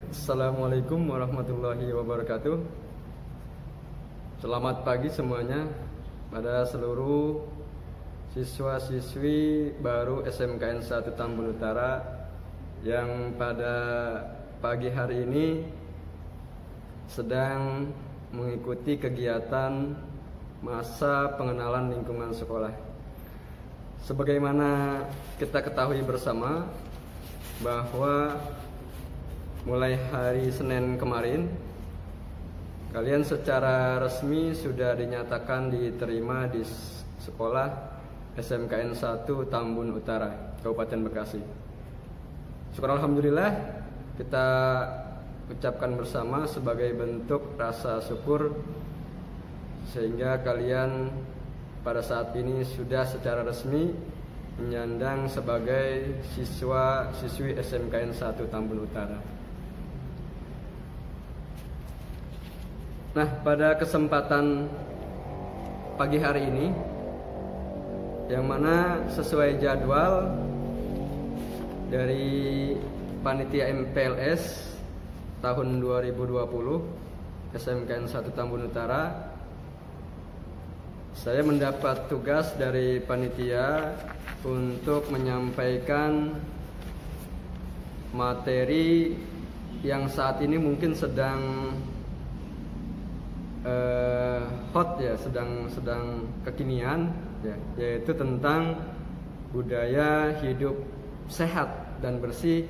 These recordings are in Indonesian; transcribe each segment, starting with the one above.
Assalamualaikum warahmatullahi wabarakatuh. Selamat pagi semuanya pada seluruh siswa-siswi baru SMKN 1 Tambun Utara yang pada pagi hari ini sedang mengikuti kegiatan masa pengenalan lingkungan sekolah. Sebagaimana kita ketahui bersama bahwa mulai hari Senin kemarin, kalian secara resmi sudah dinyatakan diterima di sekolah SMKN 1 Tambun Utara, Kabupaten Bekasi. Syukur alhamdulillah, kita ucapkan bersama sebagai bentuk rasa syukur sehingga kalian pada saat ini sudah secara resmi menyandang sebagai siswa-siswi SMKN 1 Tambun Utara. Nah, pada kesempatan pagi hari ini, yang mana sesuai jadwal dari Panitia MPLS tahun 2020 SMKN 1 Tambun Utara, saya mendapat tugas dari panitia untuk menyampaikan materi yang saat ini mungkin sedang hot ya, sedang kekinian ya, yaitu tentang budaya hidup sehat dan bersih,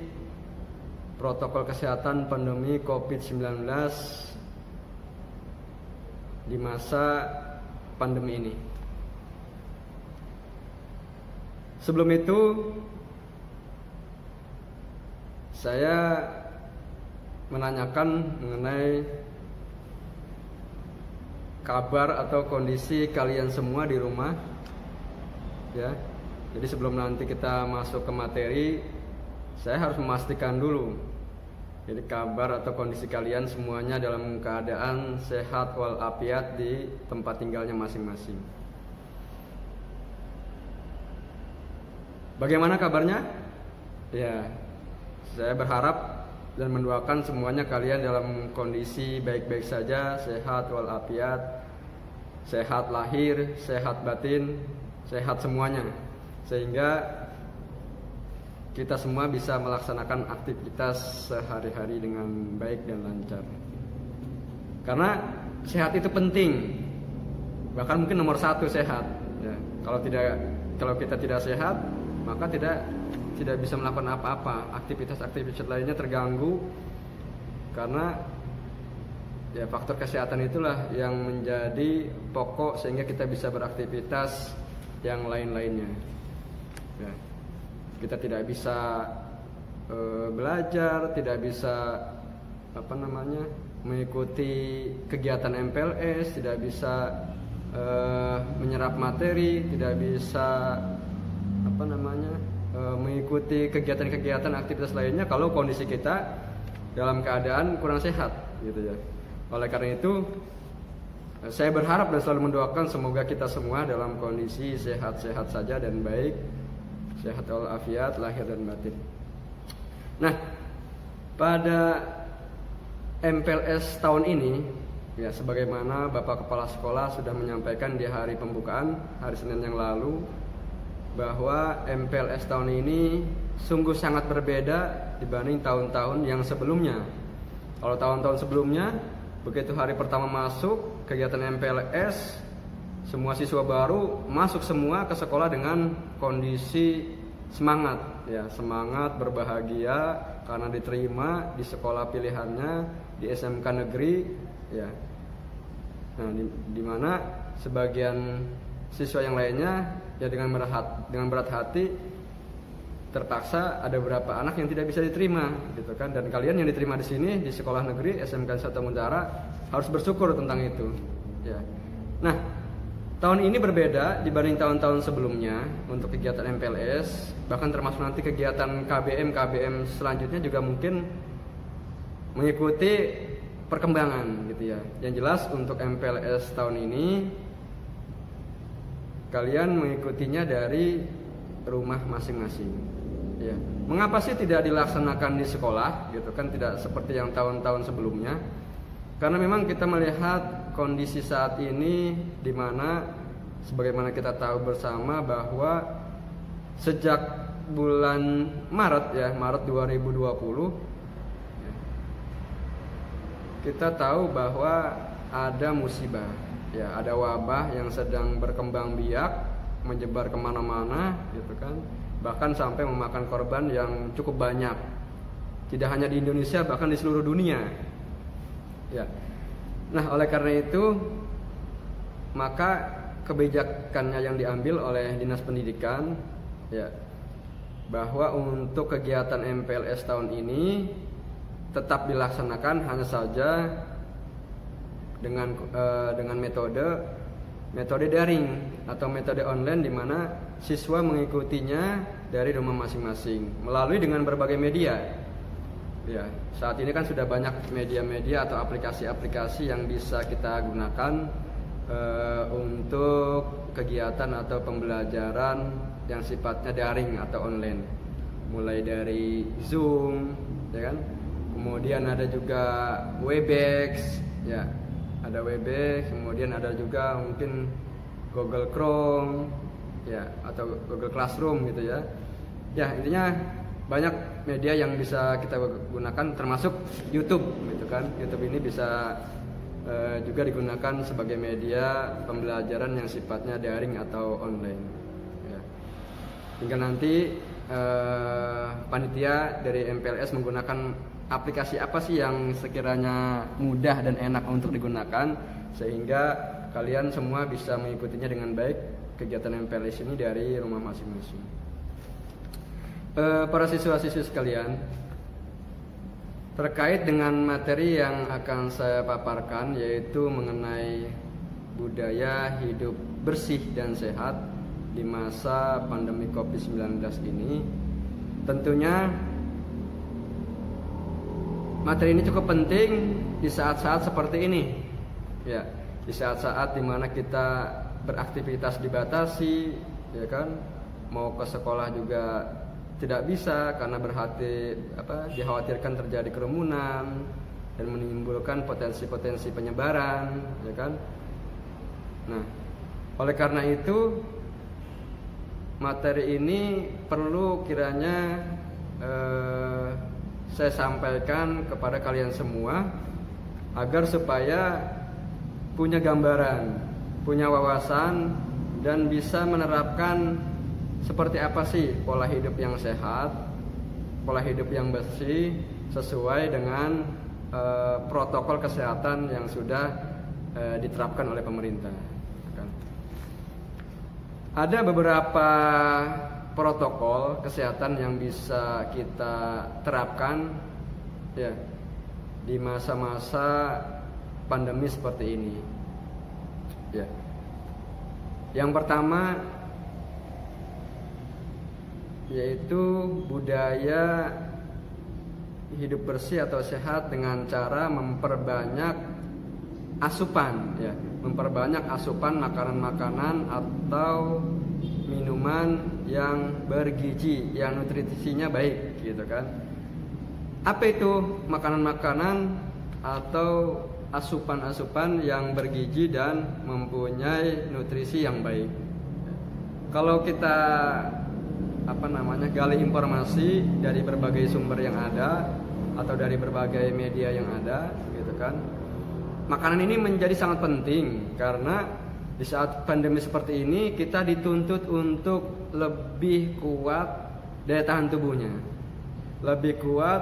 protokol kesehatan pandemi COVID-19 di masa pandemi ini. Sebelum itu saya menanyakan mengenai kabar atau kondisi kalian semua di rumah ya. Jadi sebelum nanti kita masuk ke materi, saya harus memastikan dulu jadi kabar atau kondisi kalian semuanya dalam keadaan sehat walafiat di tempat tinggalnya masing-masing. Bagaimana kabarnya? Ya, saya berharap dan mendoakan semuanya kalian dalam kondisi baik-baik saja, sehat walafiat, sehat lahir, sehat batin, sehat semuanya, sehingga kita semua bisa melaksanakan aktivitas sehari-hari dengan baik dan lancar. Karena sehat itu penting, bahkan mungkin nomor satu sehat. Ya, kalau kita tidak sehat, maka tidak bisa melakukan apa-apa. Aktivitas lainnya terganggu karena ya faktor kesehatan itulah yang menjadi pokok sehingga kita bisa beraktivitas yang lain-lainnya. Ya, kita tidak bisa belajar, tidak bisa mengikuti kegiatan MPLS, tidak bisa menyerap materi, tidak bisa mengikuti kegiatan-kegiatan aktivitas lainnya kalau kondisi kita dalam keadaan kurang sehat gitu ya. Oleh karena itu saya berharap dan selalu mendoakan semoga kita semua dalam kondisi sehat-sehat saja dan baik, sehat walafiat lahir dan batin. Nah, pada MPLS tahun ini ya, sebagaimana Bapak Kepala Sekolah sudah menyampaikan di hari pembukaan hari Senin yang lalu, bahwa MPLS tahun ini sungguh sangat berbeda dibanding tahun-tahun yang sebelumnya. Kalau tahun-tahun sebelumnya, begitu hari pertama masuk kegiatan MPLS, semua siswa baru masuk semua ke sekolah dengan kondisi semangat, ya, semangat berbahagia karena diterima di sekolah pilihannya di SMK negeri, ya. Nah, di mana sebagian siswa yang lainnya ya dengan berat hati terpaksa ada beberapa anak yang tidak bisa diterima gitu kan, dan kalian yang diterima di sini di sekolah negeri SMK 1 Tambun Utara harus bersyukur tentang itu ya. Nah, tahun ini berbeda dibanding tahun-tahun sebelumnya untuk kegiatan MPLS, bahkan termasuk nanti kegiatan KBM selanjutnya juga mungkin mengikuti perkembangan gitu ya. Yang jelas untuk MPLS tahun ini kalian mengikutinya dari rumah masing-masing ya. Mengapa sih tidak dilaksanakan di sekolah gitu kan, tidak seperti yang tahun-tahun sebelumnya? Karena memang kita melihat kondisi saat ini di mana sebagaimana kita tahu bersama bahwa sejak bulan Maret 2020 kita tahu bahwa ada musibah, ya, ada wabah yang sedang berkembang biak, menyebar kemana-mana, gitu kan, bahkan sampai memakan korban yang cukup banyak, tidak hanya di Indonesia, bahkan di seluruh dunia, ya. Nah, oleh karena itu, maka kebijakannya yang diambil oleh Dinas Pendidikan, ya, bahwa untuk kegiatan MPLS tahun ini tetap dilaksanakan, hanya saja dengan metode daring atau metode online, di mana siswa mengikutinya dari rumah masing-masing melalui dengan berbagai media. Ya, saat ini kan sudah banyak media-media atau aplikasi-aplikasi yang bisa kita gunakan untuk kegiatan atau pembelajaran yang sifatnya daring atau online. Mulai dari Zoom, ya kan? Kemudian ada juga Webex, ya, ada Webex. Kemudian ada juga mungkin Google Chrome, ya, atau Google Classroom gitu ya. Ya, intinya banyak media yang bisa kita gunakan, termasuk YouTube gitu kan. YouTube ini bisa juga digunakan sebagai media pembelajaran yang sifatnya daring atau online, ya. Hingga nanti panitia dari MPLS menggunakan aplikasi apa sih yang sekiranya mudah dan enak untuk digunakan, sehingga kalian semua bisa mengikutinya dengan baik kegiatan MPLS ini dari rumah masing-masing. Para siswa-siswi sekalian, terkait dengan materi yang akan saya paparkan, yaitu mengenai budaya hidup bersih dan sehat di masa pandemi COVID-19 ini, tentunya materi ini cukup penting di saat-saat seperti ini, ya, di saat-saat dimana kita beraktivitas dibatasi, ya kan, mau ke sekolah juga tidak bisa karena dikhawatirkan terjadi kerumunan dan menimbulkan potensi-potensi penyebaran, ya kan. Nah, oleh karena itu materi ini perlu kiranya saya sampaikan kepada kalian semua agar supaya punya gambaran, punya wawasan, dan bisa menerapkan seperti apa sih pola hidup yang sehat, pola hidup yang bersih sesuai dengan protokol kesehatan yang sudah diterapkan oleh pemerintah. Ada beberapa protokol kesehatan yang bisa kita terapkan, ya, di masa-masa pandemi seperti ini, ya. Yang pertama yaitu budaya hidup bersih atau sehat dengan cara memperbanyak asupan, ya, memperbanyak asupan makanan-makanan atau minuman yang bergizi, yang nutrisinya baik, gitu kan. Apa itu makanan-makanan atau asupan-asupan yang bergizi dan mempunyai nutrisi yang baik? Kalau kita gali informasi dari berbagai sumber yang ada atau dari berbagai media yang ada, gitu kan. Makanan ini menjadi sangat penting karena di saat pandemi seperti ini kita dituntut untuk lebih kuat daya tahan tubuhnya, lebih kuat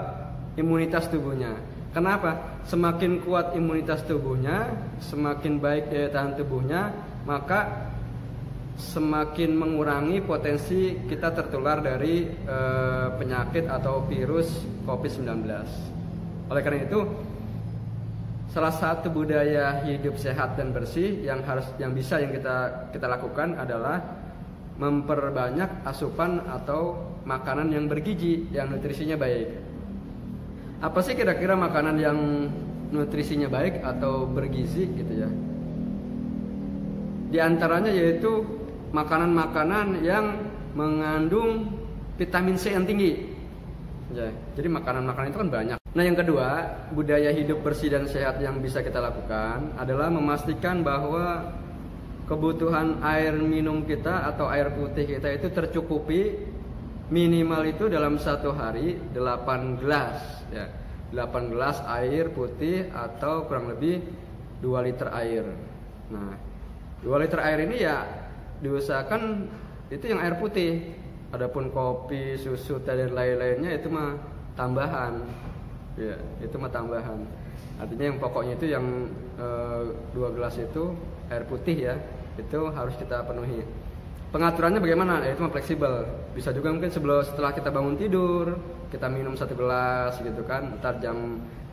imunitas tubuhnya. Kenapa? Semakin kuat imunitas tubuhnya, semakin baik daya tahan tubuhnya, maka semakin mengurangi potensi kita tertular dari penyakit atau virus COVID-19. Oleh karena itu, salah satu budaya hidup sehat dan bersih yang bisa kita lakukan adalah memperbanyak asupan atau makanan yang bergizi, yang nutrisinya baik. Apa sih kira-kira makanan yang nutrisinya baik atau bergizi gitu ya? Di antaranya yaitu makanan-makanan yang mengandung vitamin C yang tinggi, Ya, jadi makanan-makanan itu kan banyak. Nah, yang kedua, budaya hidup bersih dan sehat yang bisa kita lakukan adalah memastikan bahwa kebutuhan air minum kita atau air putih kita itu tercukupi minimal itu dalam satu hari 8 gelas ya. 8 gelas air putih atau kurang lebih 2 liter air. Nah, 2 liter air ini ya diusahakan itu yang air putih. Adapun kopi, susu, teh dan lain-lainnya itu mah tambahan. Ya, itu mah tambahan. Artinya yang pokoknya itu yang 2 gelas itu air putih ya, itu harus kita penuhi. Pengaturannya bagaimana? Ya, itu mah fleksibel. Bisa juga mungkin setelah kita bangun tidur, kita minum 1 gelas gitu kan. Ntar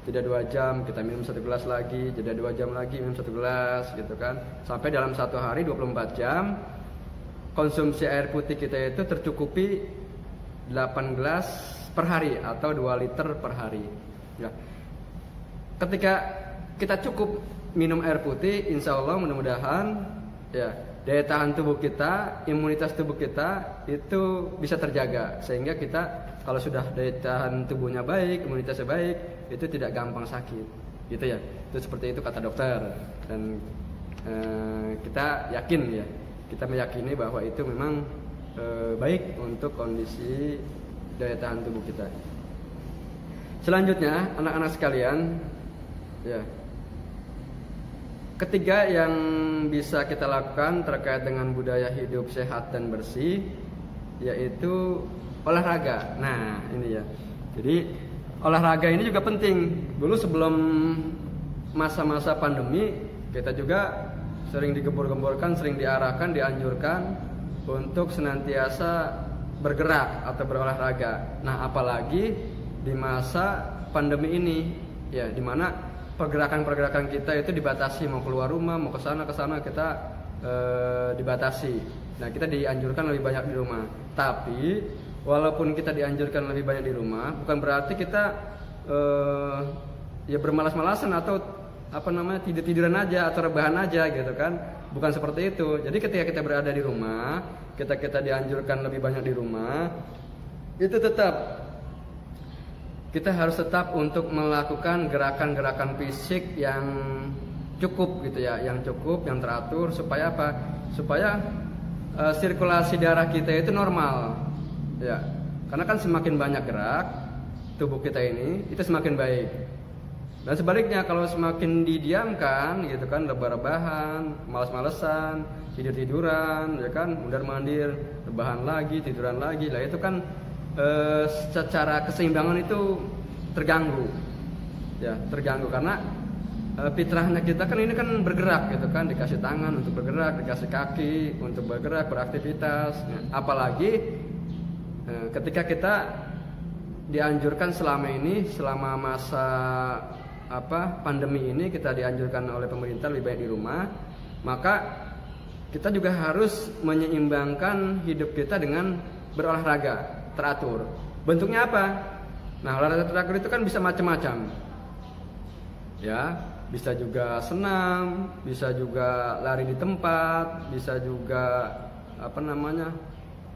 jeda 2 jam kita minum 1 gelas lagi, jeda 2 jam lagi minum 1 gelas gitu kan. Sampai dalam satu hari 24 jam konsumsi air putih kita itu tercukupi 8 gelas per hari atau 2 liter per hari. Ya. Ketika kita cukup minum air putih, insya Allah mudah-mudahan ya daya tahan tubuh kita, imunitas tubuh kita itu bisa terjaga sehingga kita kalau sudah daya tahan tubuhnya baik, imunitasnya baik, itu tidak gampang sakit, gitu ya. Itu seperti itu kata dokter dan kita yakin ya. Kita meyakini bahwa itu memang baik untuk kondisi daya tahan tubuh kita. Selanjutnya, anak-anak sekalian, ya, ketiga yang bisa kita lakukan terkait dengan budaya hidup sehat dan bersih, yaitu olahraga. Nah, ini ya. Jadi olahraga ini juga penting. Dulu sebelum masa-masa pandemi, kita juga sering digembur-gemburkan, sering diarahkan, dianjurkan untuk senantiasa bergerak atau berolahraga. Nah, apalagi di masa pandemi ini, ya, dimana pergerakan-pergerakan kita itu dibatasi, mau keluar rumah, mau ke sana kita dibatasi. Nah, kita dianjurkan lebih banyak di rumah. Tapi walaupun kita dianjurkan lebih banyak di rumah, bukan berarti kita ya bermalas-malasan atau tidur-tiduran aja atau rebahan aja gitu kan. Bukan seperti itu. Jadi ketika kita berada di rumah, kita dianjurkan lebih banyak di rumah, itu kita harus tetap untuk melakukan gerakan-gerakan fisik yang cukup gitu ya, yang cukup, yang teratur supaya apa? Supaya sirkulasi darah kita itu normal. Ya. Karena kan semakin banyak gerak tubuh kita ini, itu semakin baik. Dan sebaliknya kalau semakin didiamkan gitu kan, rebah-rebahan, malas-malesan, tidur-tiduran, ya kan, mundar-mandir, rebahan lagi, tiduran lagi, lah itu kan secara keseimbangan itu terganggu. Ya, terganggu karena fitrahnya kita kan ini kan bergerak gitu kan, dikasih tangan untuk bergerak, dikasih kaki untuk bergerak, beraktivitas. Nah, apalagi ketika kita dianjurkan selama masa pandemi ini kita dianjurkan oleh pemerintah lebih baik di rumah, maka kita juga harus menyeimbangkan hidup kita dengan berolahraga teratur. Bentuknya apa? Nah, olahraga teratur itu kan bisa macam-macam. Ya, bisa juga senam, bisa juga lari di tempat, bisa juga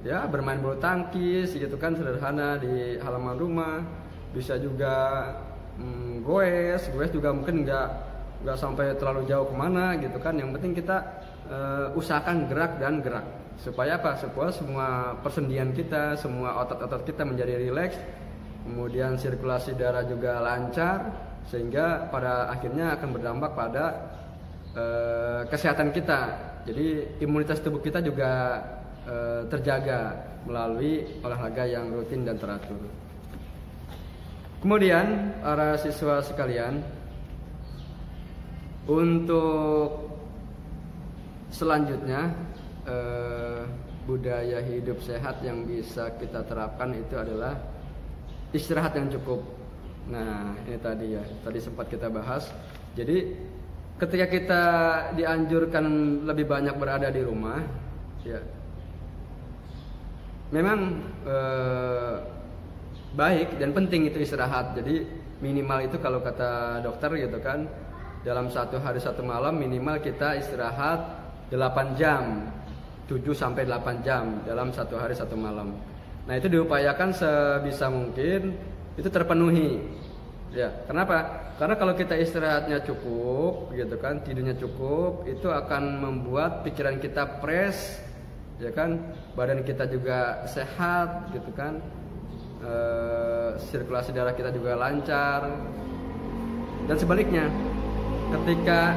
ya bermain bulu tangkis gitu kan, sederhana di halaman rumah. Bisa juga goes juga mungkin nggak sampai terlalu jauh kemana gitu kan. Yang penting kita usahakan gerak dan gerak supaya apa? Supaya semua persendian kita, semua otot-otot kita menjadi rileks, kemudian sirkulasi darah juga lancar, sehingga pada akhirnya akan berdampak pada kesehatan kita. Jadi imunitas tubuh kita juga terjaga melalui olahraga yang rutin dan teratur. Kemudian para siswa sekalian, untuk selanjutnya budaya hidup sehat yang bisa kita terapkan itu adalah istirahat yang cukup. Nah, ini tadi sempat kita bahas. Jadi ketika kita dianjurkan lebih banyak berada di rumah, ya memang baik dan penting itu istirahat. Jadi minimal itu kalau kata dokter gitu kan, dalam satu hari satu malam minimal kita istirahat 8 jam, 7 sampai 8 jam dalam satu hari satu malam. Nah, itu diupayakan sebisa mungkin itu terpenuhi. Ya, kenapa? Karena kalau kita istirahatnya cukup, gitu kan, tidurnya cukup, itu akan membuat pikiran kita fresh, ya kan, badan kita juga sehat, gitu kan, sirkulasi darah kita juga lancar. Dan sebaliknya, ketika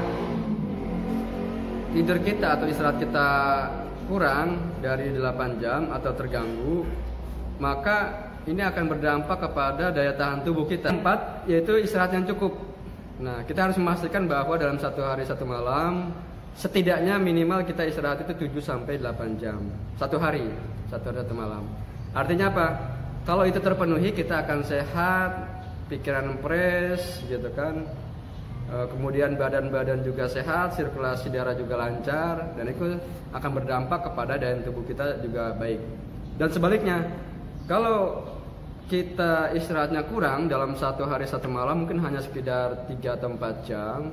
tidur kita atau istirahat kita kurang dari 8 jam atau terganggu, maka ini akan berdampak kepada daya tahan tubuh kita. 4, yaitu istirahat yang cukup. Nah, kita harus memastikan bahwa dalam 1 hari 1 malam setidaknya minimal kita istirahat itu 7 sampai 8 jam. 1 hari 1 malam. Artinya apa? Kalau itu terpenuhi, kita akan sehat, pikiran fresh, gitu kan. Kemudian badan juga sehat, sirkulasi darah juga lancar, dan itu akan berdampak kepada daya tubuh kita juga baik. Dan sebaliknya, kalau kita istirahatnya kurang dalam 1 hari 1 malam, mungkin hanya sekitar 3 atau 4 jam,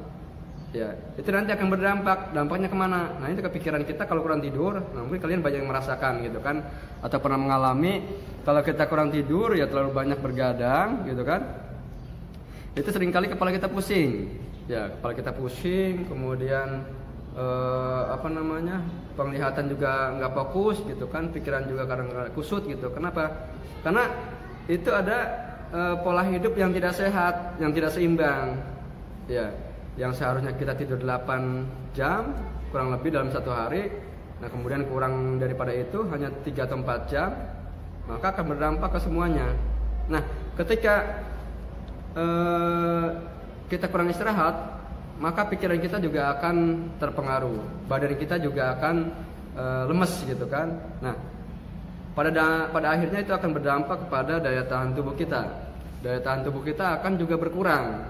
ya itu nanti akan berdampak. Dampaknya kemana? Nah, itu ke pikiran kita. Kalau kurang tidur, nah mungkin kalian banyak yang merasakan, gitu kan, atau pernah mengalami, kalau kita kurang tidur, ya terlalu banyak bergadang, gitu kan, itu seringkali kepala kita pusing. Ya, kepala kita pusing, kemudian penglihatan juga nggak fokus, gitu kan, pikiran juga kadang-kadang kusut, gitu. Kenapa? Karena itu ada pola hidup yang tidak sehat, yang tidak seimbang, ya, yang seharusnya kita tidur 8 jam kurang lebih dalam 1 hari, nah kemudian kurang daripada itu hanya 3 atau 4 jam, maka akan berdampak ke semuanya. Nah, ketika kita kurang istirahat, maka pikiran kita juga akan terpengaruh, badan kita juga akan lemes, gitu kan. Nah, pada akhirnya itu akan berdampak kepada daya tahan tubuh kita. Daya tahan tubuh kita akan juga berkurang.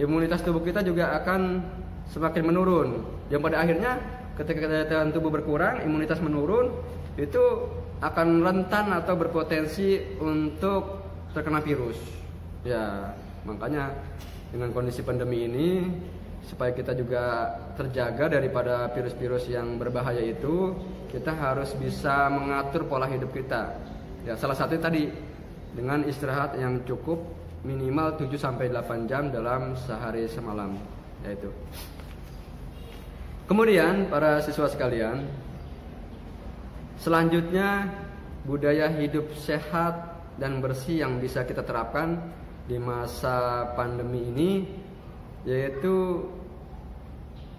Imunitas tubuh kita juga akan semakin menurun. Yang pada akhirnya ketika daya tahan tubuh berkurang, imunitas menurun, itu akan rentan atau berpotensi untuk terkena virus. Ya, makanya dengan kondisi pandemi ini, supaya kita juga terjaga daripada virus-virus yang berbahaya itu, kita harus bisa mengatur pola hidup kita. Ya, salah satu tadi dengan istirahat yang cukup minimal 7 sampai 8 jam dalam sehari semalam, yaitu. Kemudian para siswa sekalian, selanjutnya budaya hidup sehat dan bersih yang bisa kita terapkan di masa pandemi ini, yaitu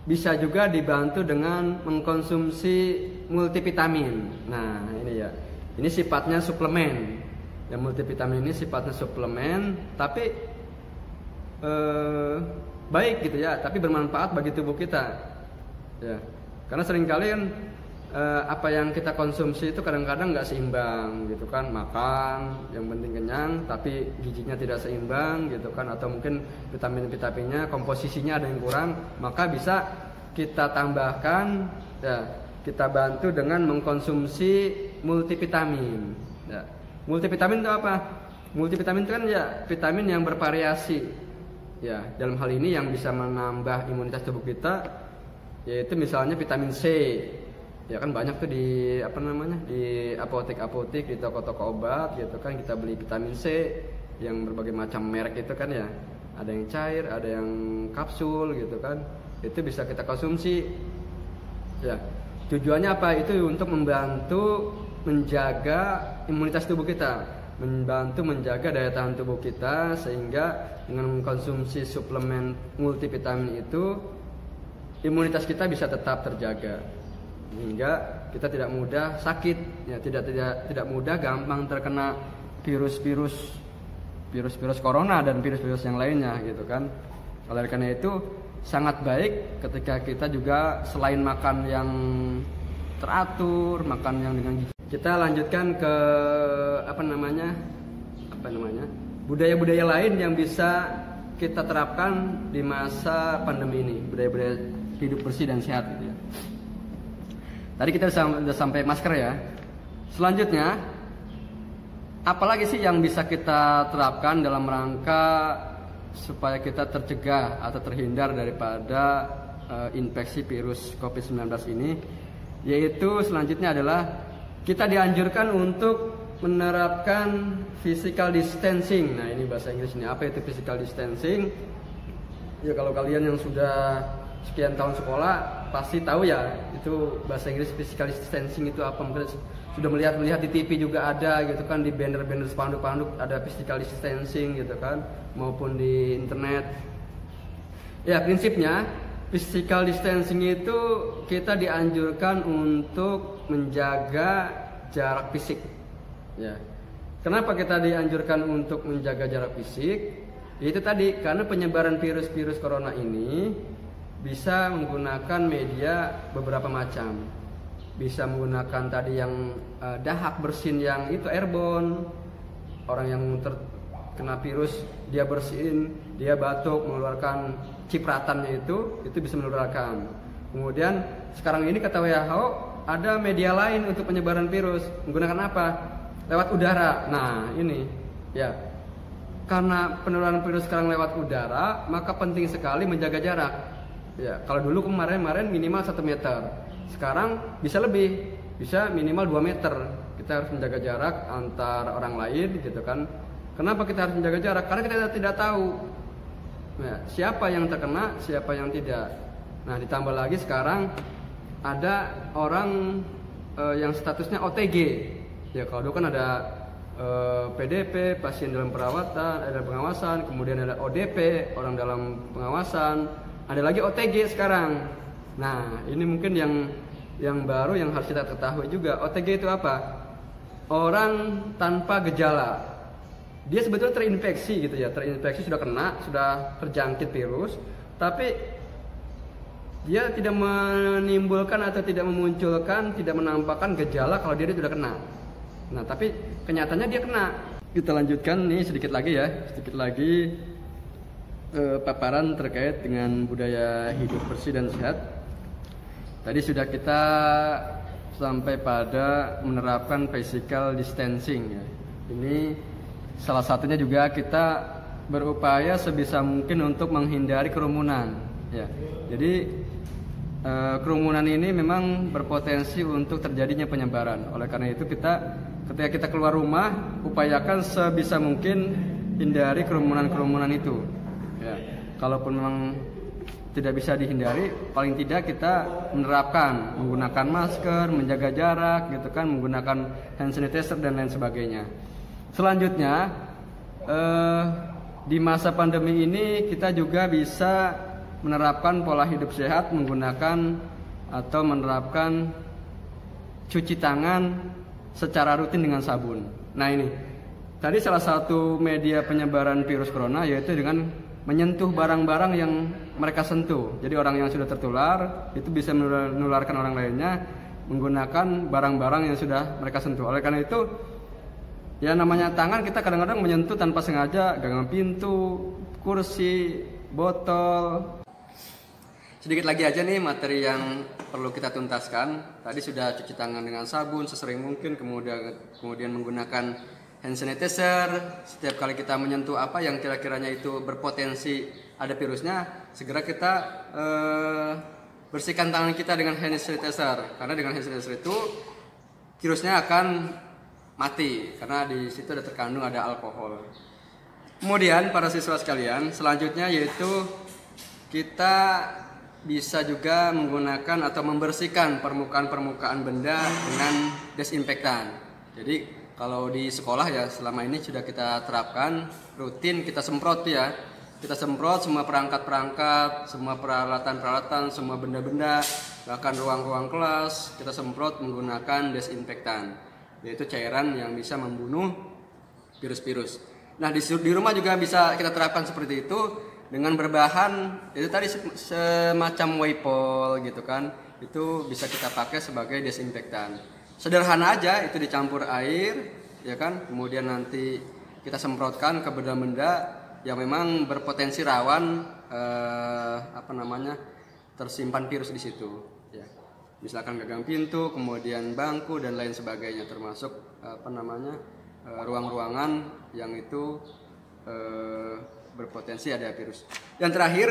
bisa juga dibantu dengan mengkonsumsi multivitamin. Nah, ini ya. Ini sifatnya suplemen. Yang multivitamin ini sifatnya suplemen, tapi baik, gitu ya, tapi bermanfaat bagi tubuh kita. Ya. Karena seringkali kan apa yang kita konsumsi itu kadang-kadang nggak seimbang, gitu kan. Makan yang penting kenyang, tapi gizinya tidak seimbang, gitu kan. Atau mungkin vitamin-vitaminnya komposisinya ada yang kurang, maka bisa kita tambahkan, ya, kita bantu dengan mengkonsumsi multivitamin. Ya. Multivitamin itu apa? Multivitamin itu kan ya vitamin yang bervariasi. Ya, dalam hal ini yang bisa menambah imunitas tubuh kita, yaitu misalnya vitamin C. Ya kan banyak tuh di di apotek-apotek, di toko-toko obat, gitu kan, kita beli vitamin C yang berbagai macam merek itu kan ya. Ada yang cair, ada yang kapsul, gitu kan. Itu bisa kita konsumsi. Ya. Tujuannya apa? Itu untuk membantu menjaga imunitas tubuh kita, membantu menjaga daya tahan tubuh kita, sehingga dengan mengkonsumsi suplemen multivitamin itu imunitas kita bisa tetap terjaga, sehingga kita tidak mudah sakit, ya, tidak mudah gampang terkena virus corona dan virus-virus yang lainnya, gitu kan. Oleh karena itu sangat baik ketika kita juga selain makan yang teratur, makan yang dengan gizi. Kita lanjutkan ke budaya-budaya lain yang bisa kita terapkan di masa pandemi ini, budaya-budaya hidup bersih dan sehat, gitu ya. Tadi kita sudah sampai masker ya. Selanjutnya, apalagi sih yang bisa kita terapkan dalam rangka supaya kita tercegah atau terhindar daripada infeksi virus COVID-19 ini? Yaitu selanjutnya adalah kita dianjurkan untuk menerapkan physical distancing. Nah, ini bahasa Inggris ini. Apa itu physical distancing? Ya kalau kalian yang sudah sekian tahun sekolah pasti tahu ya, itu bahasa Inggris physical distancing itu apa. Mungkin sudah melihat di TV juga ada gitu kan, di banner-banner spanduk-spanduk ada physical distancing gitu kan, maupun di internet. Ya, prinsipnya physical distancing itu kita dianjurkan untuk menjaga jarak fisik. Ya. Kenapa kita dianjurkan untuk menjaga jarak fisik? Itu tadi, karena penyebaran virus corona ini bisa menggunakan media beberapa macam. Bisa menggunakan tadi yang dahak bersin yang itu airborne. Orang yang terkena virus dia bersin, dia batuk mengeluarkan cipratannya itu bisa menularkan. Kemudian sekarang ini kata WHO ada media lain untuk penyebaran virus, menggunakan apa? Lewat udara. Nah, ini ya. Karena penularan virus sekarang lewat udara, maka penting sekali menjaga jarak. Ya, kalau dulu kemarin minimal 1 meter. Sekarang bisa lebih, bisa minimal 2 meter. Kita harus menjaga jarak antar orang lain gitu kan. Kenapa kita harus menjaga jarak? Karena kita tidak tahu ya, siapa yang terkena, siapa yang tidak. Nah, ditambah lagi sekarang ada orang yang statusnya OTG. Ya, kalau dulu kan ada PDP, pasien dalam perawatan, ada pengawasan, kemudian ada ODP, orang dalam pengawasan, ada lagi OTG sekarang. Nah, ini mungkin yang baru yang harus kita ketahui juga. OTG itu apa? Orang tanpa gejala. Dia sebetulnya terinfeksi gitu ya, terinfeksi sudah kena, sudah terjangkit virus, tapi dia tidak menimbulkan atau tidak memunculkan, tidak menampakkan gejala kalau dia sudah kena. Nah, tapi kenyataannya dia kena. Kita lanjutkan nih sedikit lagi paparan terkait dengan budaya hidup bersih dan sehat. Tadi sudah kita sampai pada menerapkan physical distancing ya. Ini salah satunya juga kita berupaya sebisa mungkin untuk menghindari kerumunan ya. Jadi kerumunan ini memang berpotensi untuk terjadinya penyebaran. Oleh karena itu ketika kita keluar rumah, upayakan sebisa mungkin hindari kerumunan itu. Ya, kalaupun memang tidak bisa dihindari, paling tidak kita menerapkan menggunakan masker, menjaga jarak, gitu kan, menggunakan hand sanitizer dan lain sebagainya. Selanjutnya, di masa pandemi ini kita juga bisa menerapkan pola hidup sehat menggunakan atau menerapkan cuci tangan secara rutin dengan sabun. Nah, ini tadi salah satu media penyebaran virus corona yaitu dengan menyentuh barang-barang yang mereka sentuh. Jadi orang yang sudah tertular itu bisa menularkan orang lainnya menggunakan barang-barang yang sudah mereka sentuh. Oleh karena itu ya, namanya tangan, kita kadang-kadang menyentuh tanpa sengaja gagang pintu, kursi, botol. Sedikit lagi aja nih materi yang perlu kita tuntaskan. Tadi sudah cuci tangan dengan sabun sesering mungkin, kemudian menggunakan hand sanitizer. Setiap kali kita menyentuh apa yang kira-kiranya itu berpotensi ada virusnya, segera kita bersihkan tangan kita dengan hand sanitizer. Karena dengan hand sanitizer itu virusnya akan mati, karena di situ ada terkandung ada alkohol. Kemudian para siswa sekalian, selanjutnya yaitu kita bisa juga menggunakan atau membersihkan permukaan benda dengan desinfektan. Jadi kalau di sekolah ya selama ini sudah kita terapkan rutin, kita semprot ya. Kita semprot semua perangkat-perangkat, semua peralatan-peralatan, semua benda-benda, bahkan ruang-ruang kelas kita semprot menggunakan desinfektan, yaitu cairan yang bisa membunuh virus-virus. Nah, di rumah juga bisa kita terapkan seperti itu dengan berbahan itu tadi semacam Wipol gitu kan. Itu bisa kita pakai sebagai desinfektan. Sederhana aja, itu dicampur air ya kan. Kemudian nanti kita semprotkan ke benda-benda yang memang berpotensi rawan tersimpan virus di situ ya. Misalkan gagang pintu, kemudian bangku dan lain sebagainya, termasuk ruang-ruangan yang itu berpotensi ada virus. Yang terakhir,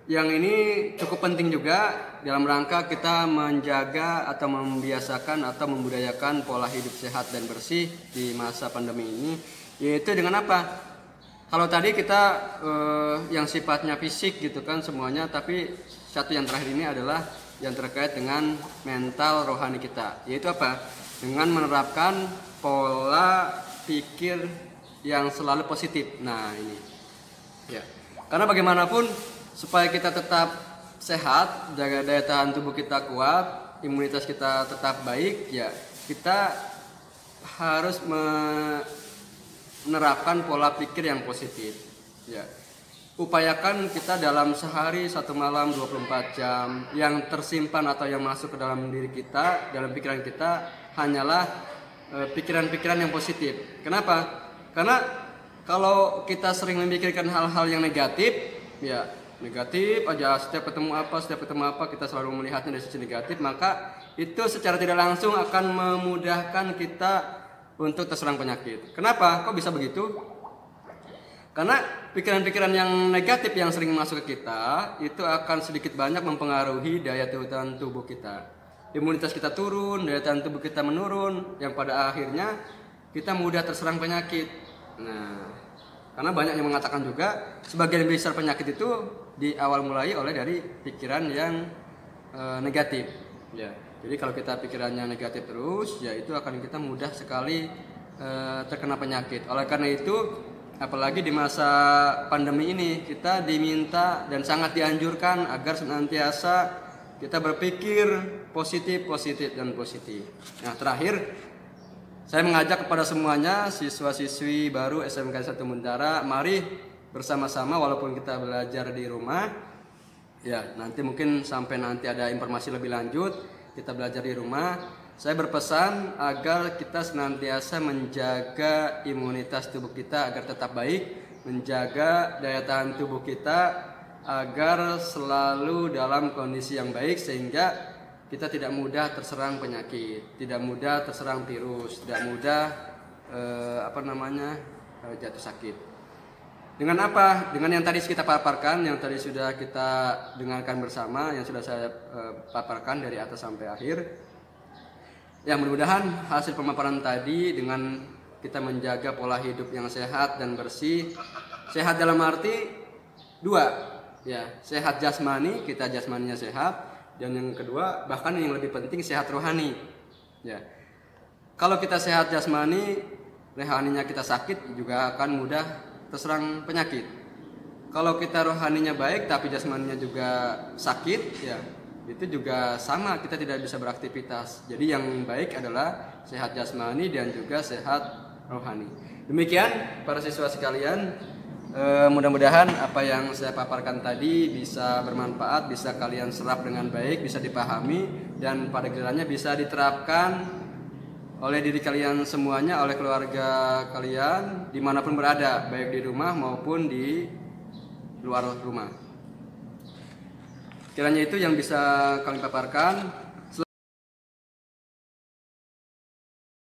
yang ini cukup penting juga dalam rangka kita menjaga atau membiasakan atau membudayakan pola hidup sehat dan bersih di masa pandemi ini, yaitu dengan apa? Kalau tadi kita yang sifatnya fisik gitu kan semuanya, tapi satu yang terakhir ini adalah yang terkait dengan mental rohani kita, yaitu apa? Dengan menerapkan pola pikir yang selalu positif. Nah ini ya, karena bagaimanapun supaya kita tetap sehat, jaga daya tahan tubuh kita kuat, imunitas kita tetap baik, ya kita harus menerapkan pola pikir yang positif. Ya, upayakan kita dalam sehari 1 malam 24 jam yang tersimpan atau yang masuk ke dalam diri kita, dalam pikiran kita hanyalah pikiran-pikiran yang positif. Kenapa? Karena kalau kita sering memikirkan hal-hal yang negatif, ya negatif aja, setiap ketemu apa kita selalu melihatnya dari sisi negatif, maka itu secara tidak langsung akan memudahkan kita untuk terserang penyakit. Kenapa? Kok bisa begitu? Karena pikiran-pikiran yang negatif yang sering masuk ke kita itu akan sedikit banyak mempengaruhi daya tahan tubuh kita. Imunitas kita turun, daya tahan tubuh kita menurun, yang pada akhirnya kita mudah terserang penyakit. Nah, karena banyak yang mengatakan juga sebagian besar penyakit itu awal mulai oleh dari pikiran yang negatif. Ya, jadi kalau kita pikirannya negatif terus, ya itu akan kita mudah sekali terkena penyakit. Oleh karena itu, apalagi di masa pandemi ini, kita diminta dan sangat dianjurkan agar senantiasa kita berpikir positif. Nah, terakhir saya mengajak kepada semuanya siswa-siswi baru SMK 1 Muntara, mari bersama-sama walaupun kita belajar di rumah, ya nanti mungkin sampai nanti ada informasi lebih lanjut, kita belajar di rumah. Saya berpesan agar kita senantiasa menjaga imunitas tubuh kita agar tetap baik, menjaga daya tahan tubuh kita agar selalu dalam kondisi yang baik sehingga kita tidak mudah terserang penyakit, tidak mudah terserang virus, tidak mudah jatuh sakit. Dengan apa? Dengan yang tadi kita paparkan, yang tadi sudah kita dengarkan bersama, yang sudah saya paparkan dari atas sampai akhir. Ya, mudah-mudahan hasil pemaparan tadi dengan kita menjaga pola hidup yang sehat dan bersih. Sehat dalam arti dua, ya, sehat jasmani, kita jasmaninya sehat, dan yang kedua bahkan yang lebih penting sehat rohani. Ya. Kalau kita sehat jasmani, rohaninya kita sakit juga akan mudah terserang penyakit. Kalau kita rohaninya baik tapi jasmaninya juga sakit, ya itu juga sama, kita tidak bisa beraktivitas. Jadi yang baik adalah sehat jasmani dan juga sehat rohani. Demikian para siswa sekalian, mudah-mudahan apa yang saya paparkan tadi bisa bermanfaat, bisa kalian serap dengan baik, bisa dipahami, dan pada gilirannya bisa diterapkan oleh diri kalian semuanya, oleh keluarga kalian dimanapun berada, baik di rumah maupun di luar rumah. Kiranya itu yang bisa kami paparkan.